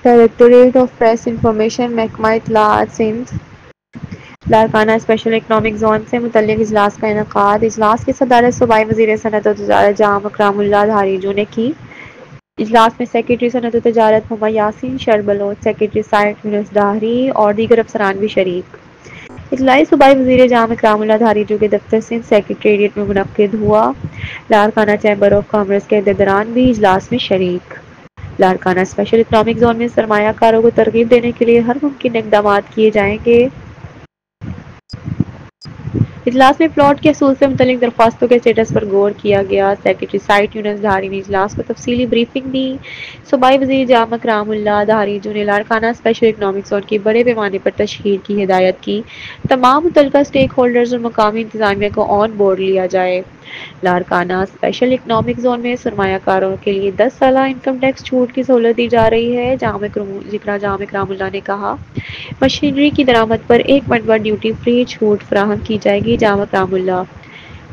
Directorate of press information महकमा इत्तलात Sindh Larkana special economic zone से मुतल्लिक इजलास का इनकाद। इजलास की सदारत सूबाई वज़ीर सनअत व तिजारत जनाब इकरामुल्लाह धारीजू ने की। इजलास में सेक्रेटरी सनअत व तिजारत मोहम्मद यासीन शरबलोच, सेक्रेटरी साइट यूनुस डाहरी और दीगर अफसरान भी शरीक। इजलास सूबाई वज़ीर जनाब इकरामुल्लाह धारीजू के दफ्तर सिंध सेक्रेटेरिएट में मुनक्किद हुआ। लारकाना चैम्बर ऑफ कॉमर्स के अहदेदारान भी इजलास में शरीक। लारकाना स्पेशल इकनॉमिक जोन में सरमायाकारों को तरगीब देने के लिए हर मुमकिन इक़दाम किए जाएंगे। इजलास में प्लॉट के असूल से मुतल्लिक दरख्वास्तों के स्टेटस पर गौर किया गया। सेक्रेटरी साइट यूनुस धारी ने इजलास को तफसीली ब्रीफिंग दी। सूबाई वज़ीर जनाब इकरामुल्लाह धारीजू ने लारकाना स्पेशल इकनॉमिक जोन की बड़े पैमाने पर तशहीर की हिदायत की। तमाम मुतल्लिका स्टेक होल्डर्स और मकामी इंतजामिया को ऑन बोर्ड लिया जाए। लारकाना स्पेशल इकनॉमिक जोन में सरमायाकारों के लिए 10 साला इनकम टैक्स छूट की सहूलत दी जा रही है। जनाब इकरामुल्लाह ने कहा, मशीनरी की दरामद पर 1 मरतबा ड्यूटी फ्री छूट फराहम की जाएगी। जनाब Ikramullah,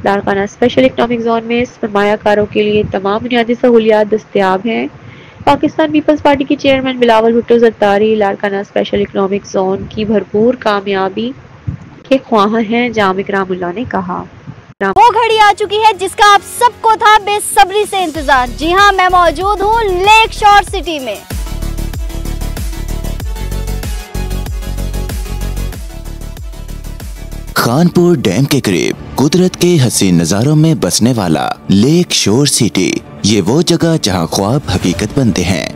Larkana special economic zone में सरमायाकारों के लिए तमाम बुनियादी सहूलियात दस्तयाब हैं। पाकिस्तान पीपल्स पार्टी के chairman Bilawal Bhutto Zardari Larkana special economic zone की भरपूर कामयाबी के ख्वाह हैं। जनाब इकरामुल्लाह ने कहा, वो घड़ी आ चुकी है जिसका आप सबको था बेसब्री से इंतजार। जी हाँ, मैं मौजूद हूँ लेक शोर सिटी में। खानपुर डैम के करीब कुदरत के हसीन नज़ारों में बसने वाला लेक शोर सिटी, ये वो जगह जहाँ ख्वाब हकीकत बनते हैं।